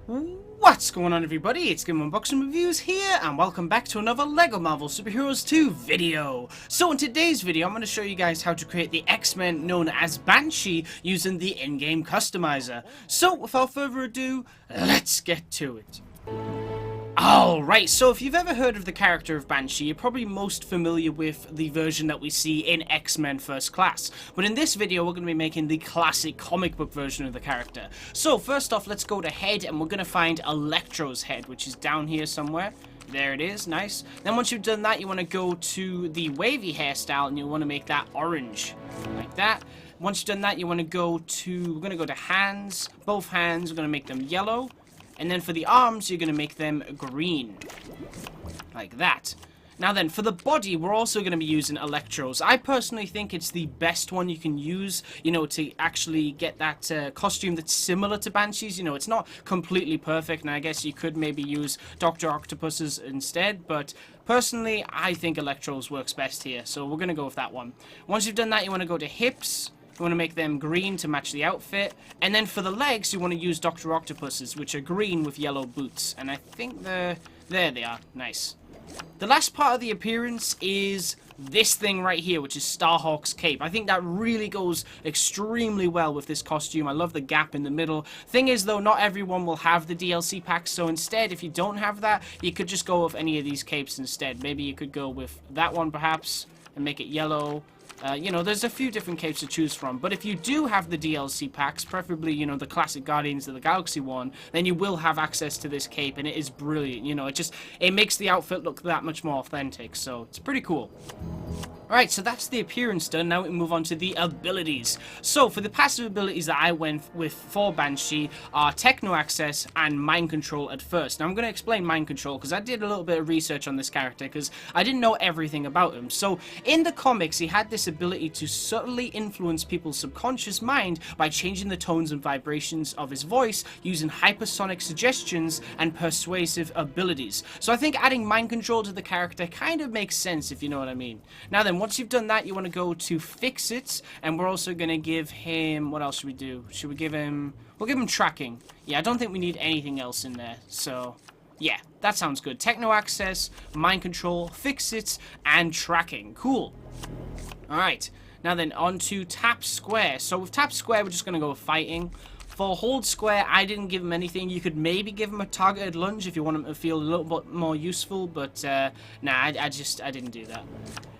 What's going on, everybody? It's GameUnboxingReviews here, and welcome back to another LEGO Marvel Superheroes 2 video. So in today's video, I'm going to show you guys how to create the X-Men known as Banshee using the in-game Customiser. So without further ado, let's get to it. Alright, so if you've ever heard of the character of Banshee, you're probably most familiar with the version that we see in X-Men First Class. But in this video, we're going to be making the classic comic book version of the character. So first off, let's go to head, and we're going to find Electro's head, which is down here somewhere. There it is, nice. Then once you've done that, you want to go to the wavy hairstyle, and you want to make that orange, like that. Once you've done that, you want to go to, we're going to go to hands, both hands, we're going to make them yellow. And then for the arms, you're going to make them green. Like that. Now then, for the body, we're also going to be using Electros. I personally think it's the best one you can use, you know, to actually get that costume that's similar to Banshee's. You know, it's not completely perfect, and I guess you could maybe use Dr. Octopus's instead, but personally, I think Electros works best here, so we're going to go with that one. Once you've done that, you want to go to hips. You want to make them green to match the outfit. And then for the legs, you want to use Dr. Octopus's, which are green with yellow boots. And I think there they are. Nice. The last part of the appearance is this thing right here, which is Starhawk's cape. I think that really goes extremely well with this costume. I love the gap in the middle. Thing is, though, not everyone will have the DLC packs. So instead, if you don't have that, you could just go with any of these capes instead. Maybe you could go with that one, perhaps, and make it yellow. You know, there's a few different capes to choose from, but if you do have the DLC packs, preferably, you know, the classic Guardians of the Galaxy one, then you will have access to this cape, and it is brilliant. You know, it makes the outfit look that much more authentic, so it's pretty cool. Alright, so that's the appearance done. Now we move on to the abilities. So, for the passive abilities that I went with for Banshee are Techno Access and Mind Control at first. Now, I'm going to explain Mind Control because I did a little bit of research on this character because I didn't know everything about him. So, in the comics, he had this ability to subtly influence people's subconscious mind by changing the tones and vibrations of his voice using hypersonic suggestions and persuasive abilities. So, I think adding Mind Control to the character kind of makes sense, if you know what I mean. Now then, once you've done that, you want to go to Fix It, and we're also going to give him, what else should we do? Should we give him, we'll give him Tracking. Yeah, I don't think we need anything else in there, so yeah, that sounds good. Techno Access, Mind Control, Fix It, and Tracking. Cool. Alright, now then, on to Tap Square. So with Tap Square, we're just going to go with Fighting. For Hold Square, I didn't give him anything. You could maybe give him a targeted lunge if you want him to feel a little bit more useful, but nah, I didn't do that.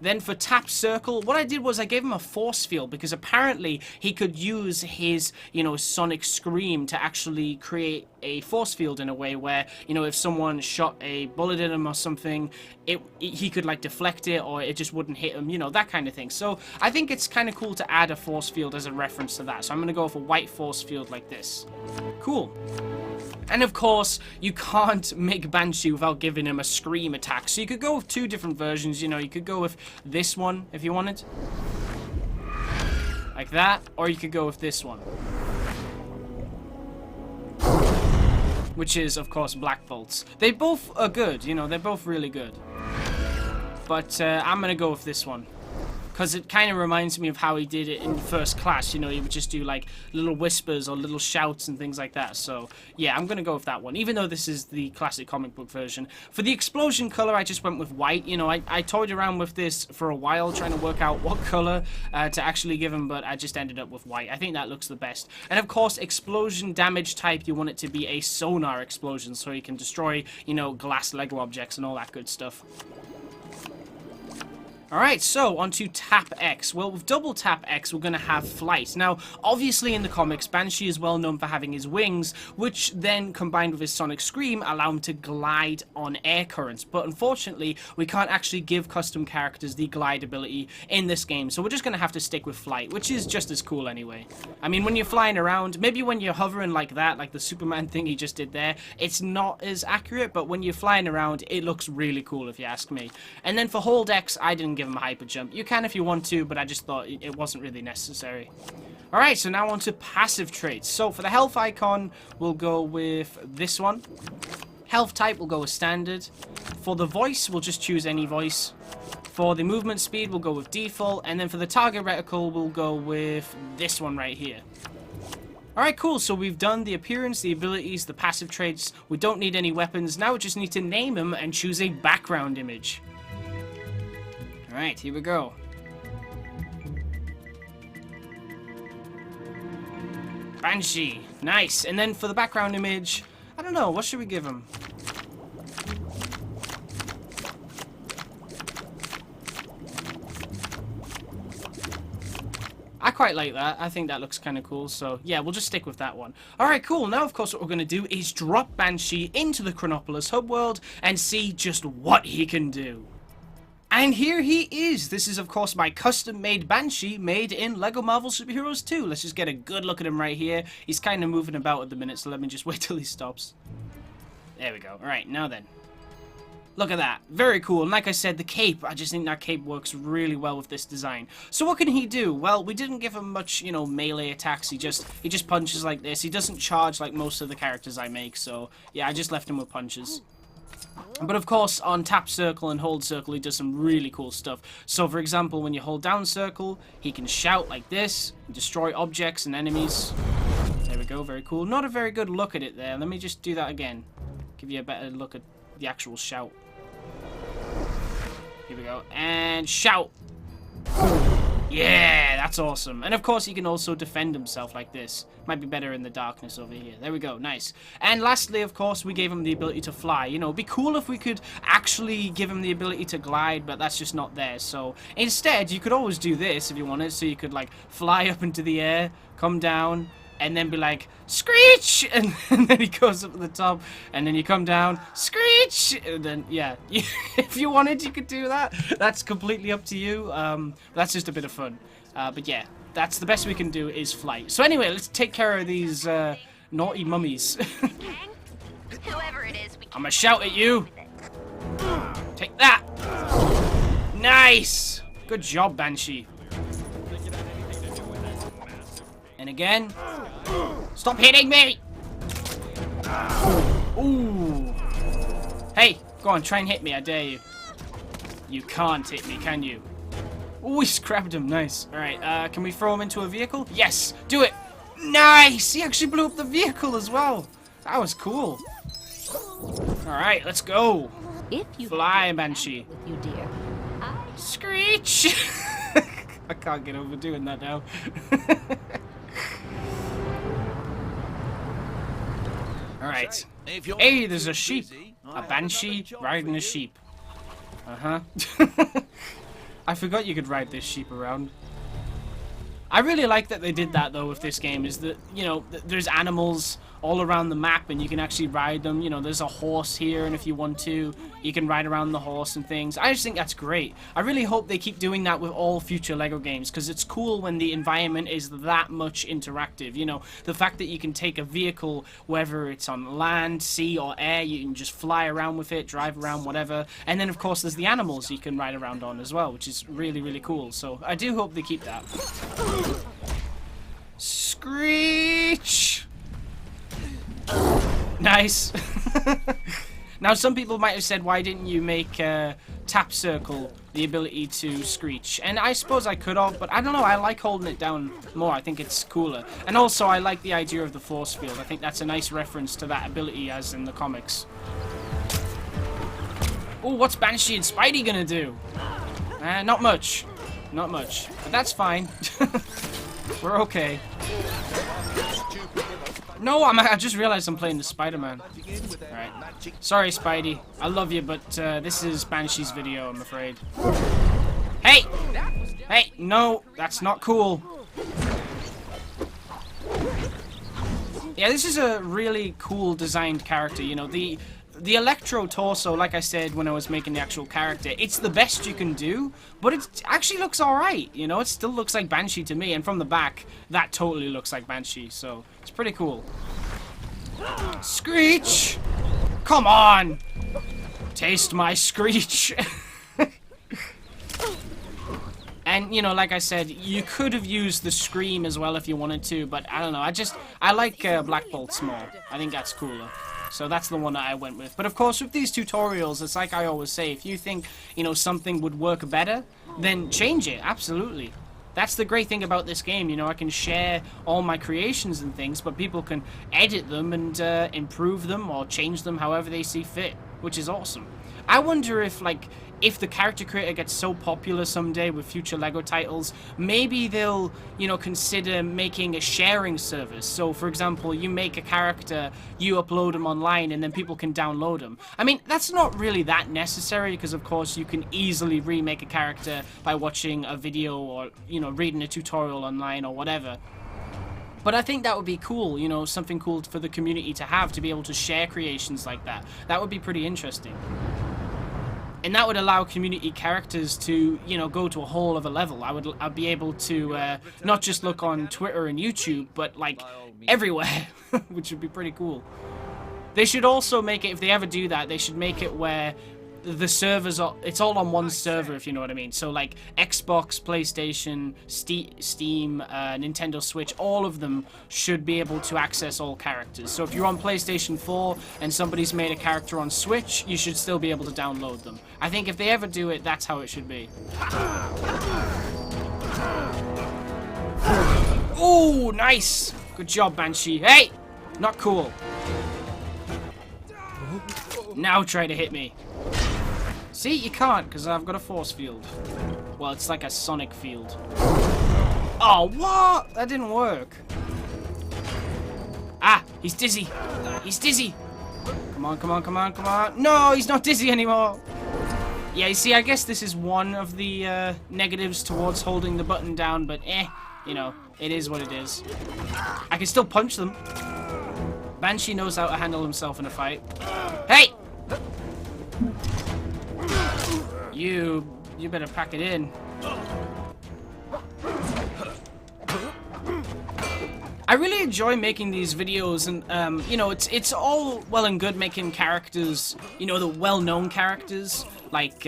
Then for Tap Circle, what I did was I gave him a force field because apparently he could use his, you know, sonic scream to actually create a force field in a way where, you know, if someone shot a bullet at him or something, he could like deflect it or it just wouldn't hit him, you know, that kind of thing. So I think it's kind of cool to add a force field as a reference to that. So I'm going to go with a white force field like this. Cool. And of course, you can't make Banshee without giving him a scream attack. So you could go with two different versions, you know, you could go with this one if you wanted. Like that. Or you could go with this one. Which is, of course, Black Bolts. They both are good, you know, they're both really good. But I'm going to go with this one. Because it kind of reminds me of how he did it in First Class. You know, he would just do like little whispers or little shouts and things like that. So yeah, I'm going to go with that one. Even though this is the classic comic book version. For the explosion color, I just went with white. You know, I toyed around with this for a while trying to work out what color to actually give him. But I just ended up with white. I think that looks the best. And of course, explosion damage type, you want it to be a sonar explosion. So you can destroy, you know, glass Lego objects and all that good stuff. Alright, so on to Tap X. Well, with double Tap X, we're going to have flight. Now, obviously in the comics, Banshee is well known for having his wings, which then, combined with his sonic scream, allow him to glide on air currents. But unfortunately, we can't actually give custom characters the glide ability in this game, so we're just going to have to stick with flight, which is just as cool anyway. I mean, when you're flying around, maybe when you're hovering like that, like the Superman thing he just did there, it's not as accurate, but when you're flying around, it looks really cool if you ask me. And then for Hold X, I didn't give him a hyper jump. You can if you want to, but I just thought it wasn't really necessary. Alright, so now on to passive traits. So for the health icon, we'll go with this one. Health type, we'll go with standard. For the voice, we'll just choose any voice. For the movement speed, we'll go with default. And then for the target reticle, we'll go with this one right here. Alright, cool. So we've done the appearance, the abilities, the passive traits. We don't need any weapons. Now we just need to name them and choose a background image. Alright, here we go. Banshee. Nice. And then for the background image, I don't know, what should we give him? I quite like that. I think that looks kind of cool. So, yeah, we'll just stick with that one. Alright, cool. Now, of course, what we're going to do is drop Banshee into the Chronopolis HUB World and see just what he can do. And here he is. This is, of course, my custom-made Banshee made in LEGO Marvel Super Heroes 2. Let's just get a good look at him right here. He's kind of moving about at the minute, so let me just wait till he stops. There we go. Alright, now then. Look at that. Very cool. And like I said, the cape, I just think that cape works really well with this design. So what can he do? Well, we didn't give him much, you know, melee attacks. He just punches like this. He doesn't charge like most of the characters I make, so yeah, I just left him with punches. But of course, on tap circle and hold circle, he does some really cool stuff. So for example, when you hold down circle, he can shout like this, and destroy objects and enemies. There we go, very cool. Not a very good look at it there. Let me just do that again. Give you a better look at the actual shout. Here we go. And shout. Yeah, that's awesome. And of course, he can also defend himself like this. Might be better in the darkness over here. There we go. Nice. And lastly, of course, we gave him the ability to fly. You know, it'd be cool if we could actually give him the ability to glide, but that's just not there. So instead, you could always do this if you wanted. So you could, like, fly up into the air, come down, and then be like, screech! And then he goes up at the top, and then you come down, screech! And then, yeah, if you wanted, you could do that. That's completely up to you. That's just a bit of fun. But yeah, that's the best we can do is flight. So anyway, let's take care of these naughty mummies. Whoever it is, I'm gonna shout at you. Take that. Nice. Good job, Banshee. And again. Stop hitting me! Ooh. Hey, go on, try and hit me, I dare you. You can't hit me, can you? Ooh, we grabbed him, nice. Alright, can we throw him into a vehicle? Yes, do it! Nice! He actually blew up the vehicle as well. That was cool. Alright, let's go. if you Fly, Banshee. with you, dear. Screech! I can't get over doing that now. Alright. Hey, there's a sheep. A banshee riding a sheep. Uh-huh. I forgot you could ride this sheep around. I really like that they did that, though, with this game, is that, you know, there's animals all around the map, and you can actually ride them. You know, there's a horse here, and if you want to, you can ride around the horse and things. I just think that's great. I really hope they keep doing that with all future LEGO games, because it's cool when the environment is that much interactive. You know, the fact that you can take a vehicle, whether it's on land, sea, or air, you can just fly around with it, drive around, whatever. And then, of course, there's the animals you can ride around on as well, which is really, really cool. So I do hope they keep that. Screech! Nice. Now, some people might have said, why didn't you make tap circle the ability to screech? And I suppose I could have, but I don't know, I like holding it down more. I think it's cooler. And also, I like the idea of the force field. I think that's a nice reference to that ability as in the comics. Oh, what's Banshee and Spidey gonna do? Not much. Not much. But that's fine. We're okay. No, I just realized I'm playing the Spider-Man. Alright. Sorry, Spidey. I love you, but this is Banshee's video, I'm afraid. Hey! Hey, no, that's not cool. Yeah, this is a really cool designed character, you know, the Electro torso, like I said when I was making the actual character, it's the best you can do, but it actually looks alright, you know, it still looks like Banshee to me, and from the back, that totally looks like Banshee, so it's pretty cool. Screech! Come on! Taste my screech! And, you know, like I said, you could have used the scream as well if you wanted to, but I don't know, I like Black Bolt's more. I think that's cooler. So that's the one that I went with. But of course, with these tutorials, it's like I always say, if you think, you know, something would work better, then change it, absolutely. That's the great thing about this game, you know, I can share all my creations and things, but people can edit them and improve them or change them however they see fit, which is awesome. I wonder if, like, if the character creator gets so popular someday with future LEGO titles, maybe they'll, you know, consider making a sharing service. So, for example, you make a character, you upload them online, and then people can download them. I mean, that's not really that necessary, because, of course, you can easily remake a character by watching a video or, you know, reading a tutorial online or whatever. But I think that would be cool, you know, something cool for the community to have, to be able to share creations like that. That would be pretty interesting. And that would allow community characters to, you know, go to a whole other level. I'd be able to not just look on Twitter and YouTube, but like everywhere, which would be pretty cool. They should also make it, if they ever do that, they should make it where the servers are, it's all on one server, if you know what I mean. So like Xbox, PlayStation, Steam, Nintendo Switch, all of them should be able to access all characters. So if you're on PlayStation 4 and somebody's made a character on Switch, you should still be able to download them. I think if they ever do it, that's how it should be. Oh, nice! Good job, Banshee. Hey! Not cool. Now try to hit me. See, you can't, because I've got a force field. Well, it's like a sonic field. Oh, what? That didn't work. Ah, he's dizzy. He's dizzy. Come on, come on, come on, come on. No, he's not dizzy anymore. Yeah, you see, I guess this is one of the negatives towards holding the button down, but you know, it is what it is. I can still punch them. Banshee knows how to handle himself in a fight. Hey! You better pack it in. I really enjoy making these videos, and you know, it's all well and good making characters, you know, the well-known characters like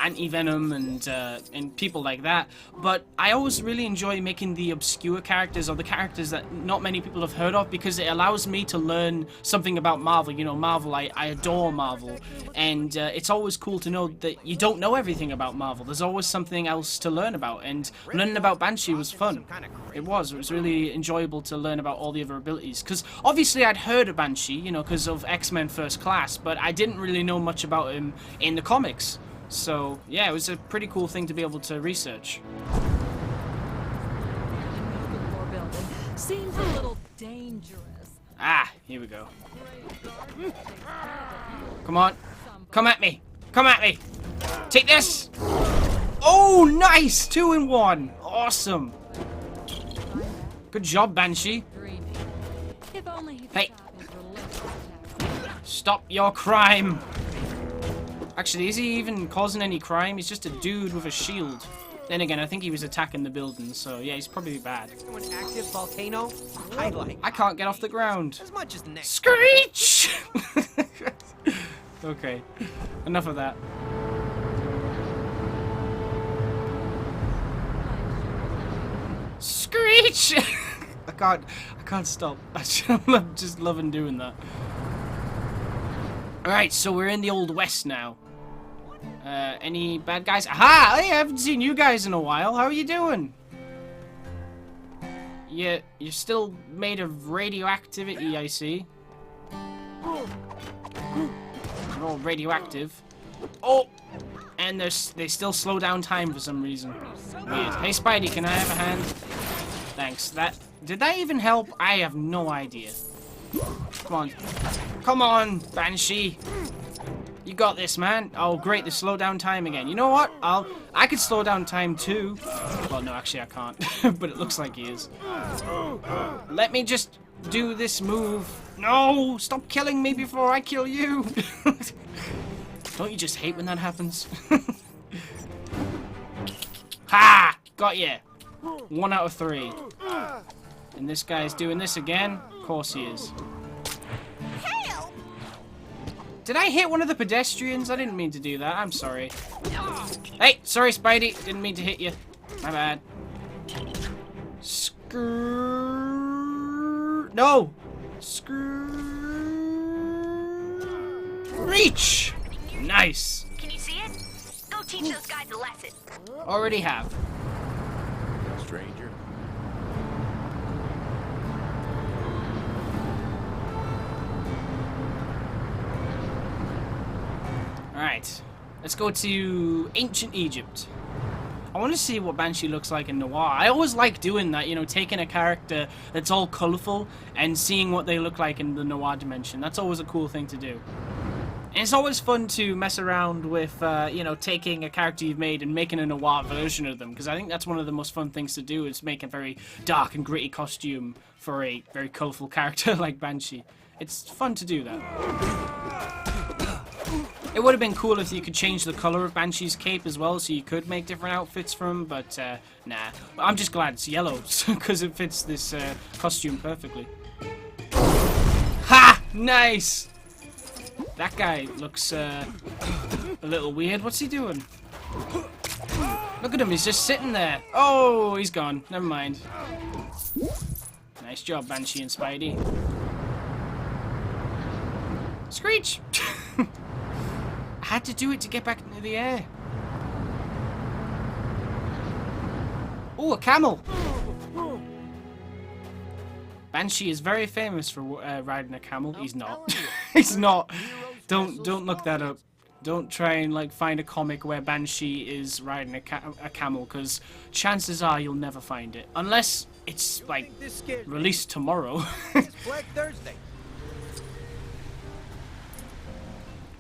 Anti-Venom and people like that, but I always really enjoy making the obscure characters, or the characters that not many people have heard of, because it allows me to learn something about Marvel. You know, Marvel, I adore Marvel, and it's always cool to know that you don't know everything about Marvel. There's always something else to learn about, and learning about Banshee was fun. It was really enjoyable to learn about all the other abilities, because obviously I'd heard of Banshee, you know, because of X-Men First Class, but I didn't really know much about him in the comics. So, yeah, it was a pretty cool thing to be able to research. Seems a little dangerous. Ah, here we go. Come on. Come at me. Come at me. Take this. Oh, nice. 2 in 1. Awesome. Good job, Banshee. Hey. Stop your crime. Actually, is he even causing any crime? He's just a dude with a shield. Then again, I think he was attacking the building, so yeah, he's probably bad. An active volcano? I can't get off the ground. As much as next. Screech! Okay, enough of that. Screech! I can't stop. I'm just loving doing that. Alright, so we're in the Old West now. Any bad guys? Aha! Hey, I haven't seen you guys in a while. How are you doing? You're still made of radioactivity, I see. You're all radioactive. Oh! And they still slow down time for some reason. Weird. Hey, Spidey, can I have a hand? Thanks. Did that even help? I have no idea. Come on. Come on, Banshee. You got this, man. Oh, great, they slow down time again. You know what? I could slow down time too. Well, no, actually I can't. But it looks like he is. Let me just do this move. No! Stop killing me before I kill you! Don't you just hate when that happens? Ha! Got ya! 1 out of 3. And this guy's doing this again? Of course he is. Did I hit one of the pedestrians? I didn't mean to do that. I'm sorry. Hey, sorry, Spidey. Didn't mean to hit you. My bad. No! Reach! Nice. Can you see it? Go teach those guys a lesson. Already have. stranger. Alright, let's go to ancient Egypt. I want to see what Banshee looks like in Noir. I always like doing that, you know, taking a character that's all colourful and seeing what they look like in the Noir dimension. That's always a cool thing to do. And it's always fun to mess around with, you know, taking a character you've made and making a Noir version of them, because I think that's one of the most fun things to do, is make a very dark and gritty costume for a very colourful character like Banshee. It's fun to do that. It would have been cool if you could change the colour of Banshee's cape as well, so you could make different outfits for him, but nah. I'm just glad it's yellow, because it fits this costume perfectly. Ha! Nice! That guy looks a little weird. What's he doing? Look at him, he's just sitting there. Oh, he's gone. Never mind. Nice job, Banshee and Spidey. Screech! I had to do it to get back into the air. Oh, a camel! Banshee is very famous for riding a camel. He's not. He's not. Don't look that up. Don't try and like find a comic where Banshee is riding a camel, because chances are you'll never find it, unless it's like released tomorrow. It's Black Thursday.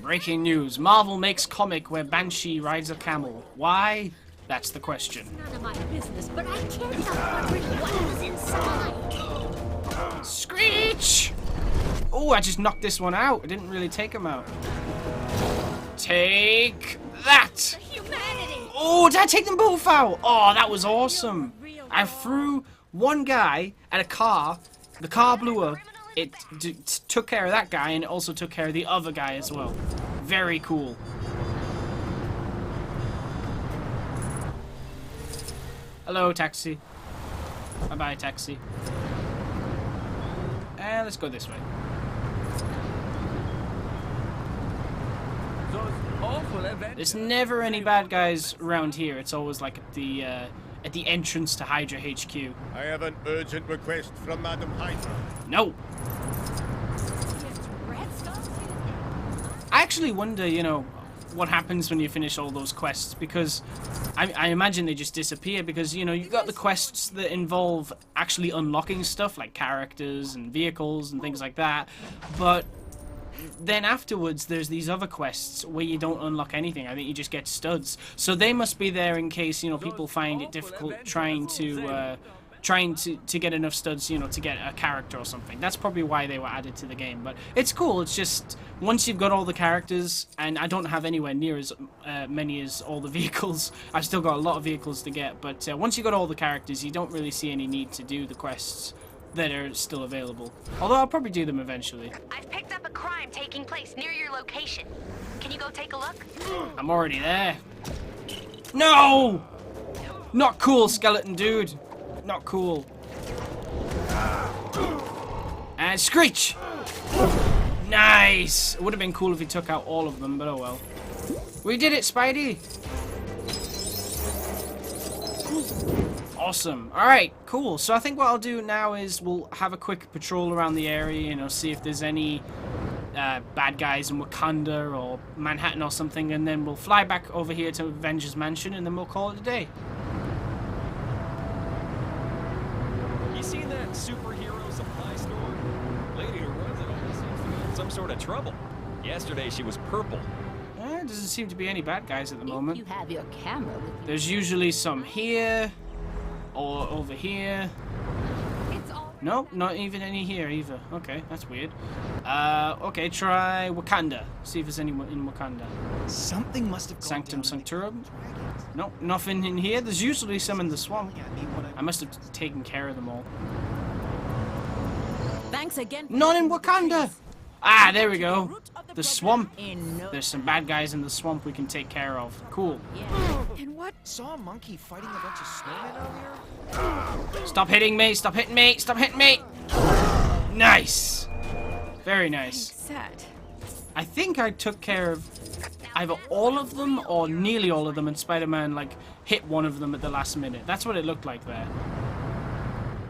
Breaking news: Marvel makes comic where Banshee rides a camel. Why? That's the question. None of my business, but I can't help wondering what was inside. Screech! Oh, I just knocked this one out. I didn't really take him out. Take that! Humanity! Oh, did I take them both out? Oh, that was awesome. I threw one guy at a car. The car blew up. It took care of that guy, and it also took care of the other guy as well. Very cool. Hello, taxi. Bye-bye, taxi. And let's go this way. There's never any bad guys around here. It's always like at the entrance to Hydra HQ. I have an urgent request from Madam Hydra. No. I actually wonder, you know, what happens when you finish all those quests, because I imagine they just disappear, because, you know, you've got the quests that involve actually unlocking stuff like characters and vehicles and things like that, but then afterwards there's these other quests where you don't unlock anything. I think you just get studs, so they must be there in case, you know, people find it difficult trying to get enough studs, you know, to get a character or something. That's probably why they were added to the game. But it's cool. It's just once you've got all the characters, and I don't have anywhere near as many as all the vehicles. I've still got a lot of vehicles to get, but once you've got all the characters, you don't really see any need to do the quests that are still available. Although I'll probably do them eventually. I've picked up a crime taking place near your location. Can you go take a look? I'm already there. No! Not cool, skeleton dude. Not cool. And Screech! Nice! It would have been cool if he took out all of them, but oh well. We did it, Spidey! Awesome. Alright, cool. So I think what I'll do now is we'll have a quick patrol around the area, you know, see if there's any bad guys in Wakanda or Manhattan or something, and then we'll fly back over here to Avengers Mansion, and then we'll call it a day. You seen that superhero supply store? Lady who runs it always seems to be in some sort of trouble. Yesterday she was purple. There doesn't seem to be any bad guys at the moment. You have your camera with you. There's usually some here, or over here. It's all Nope, not even any here either. Okay, that's weird. Okay, try Wakanda. See if there's anyone in Wakanda. Something must have gone Sanctum down in the Sanctorum? Dragons. Nope, nothing in here. There's usually some in the swamp. Yeah, I mean, what I must have taken care of them all. Thanks again. None in Wakanda! Ah, there we go. The swamp. There's some bad guys in the swamp we can take care of. Cool. And what? Saw a monkey fighting a bunch of snowmen earlier? Stop hitting me! Stop hitting me! Stop hitting me! Nice! Very nice. Sad. I think I took care of either all of them or nearly all of them, and Spider-Man like hit one of them at the last minute. That's what it looked like there.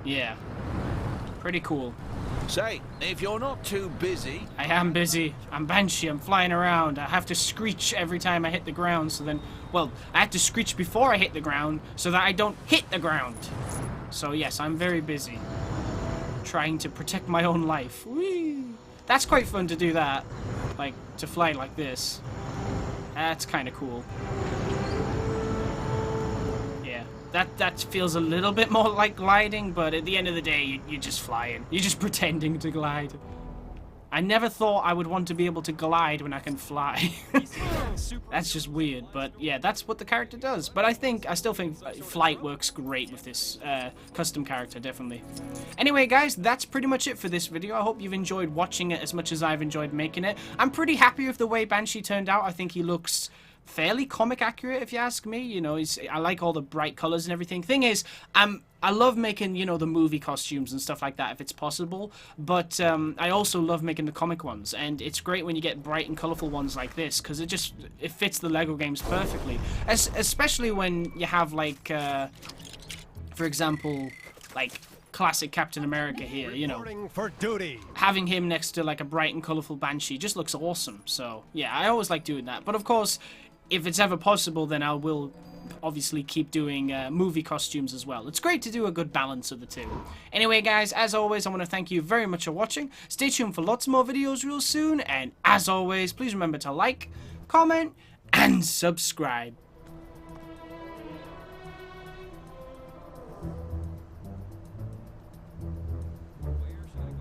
Yeah. Pretty cool. Say, if you're not too busy... I am busy. I'm Banshee. I'm flying around. I have to screech every time I hit the ground, so then... Well, I have to screech before I hit the ground, so that I don't hit the ground. So yes, I'm very busy. Trying to protect my own life. Whee! That's quite fun to do that. Like, to fly like this. That's kind of cool. Yeah, that feels a little bit more like gliding, but at the end of the day, you're just flying. You're just pretending to glide. I never thought I would want to be able to glide when I can fly. That's just weird, but yeah, that's what the character does. But I still think flight works great with this custom character, definitely. Anyway, guys, that's pretty much it for this video. I hope you've enjoyed watching it as much as I've enjoyed making it. I'm pretty happy with the way Banshee turned out. I think he looks fairly comic accurate, if you ask me. You know, I like all the bright colors and everything. Thing is, I love making, you know, the movie costumes and stuff like that if it's possible, but I also love making the comic ones, and it's great when you get bright and colorful ones like this, because it fits the Lego games perfectly, especially when you have, like, for example, like classic Captain America here, you know, For duty. having him next to like a bright and colorful Banshee just looks awesome. So yeah, I always like doing that, but of course, if it's ever possible, then I will obviously keep doing movie costumes as well. It's great to do a good balance of the two. Anyway, guys, as always, I want to thank you very much for watching. Stay tuned for lots more videos real soon, and as always, please remember to like, comment, and subscribe.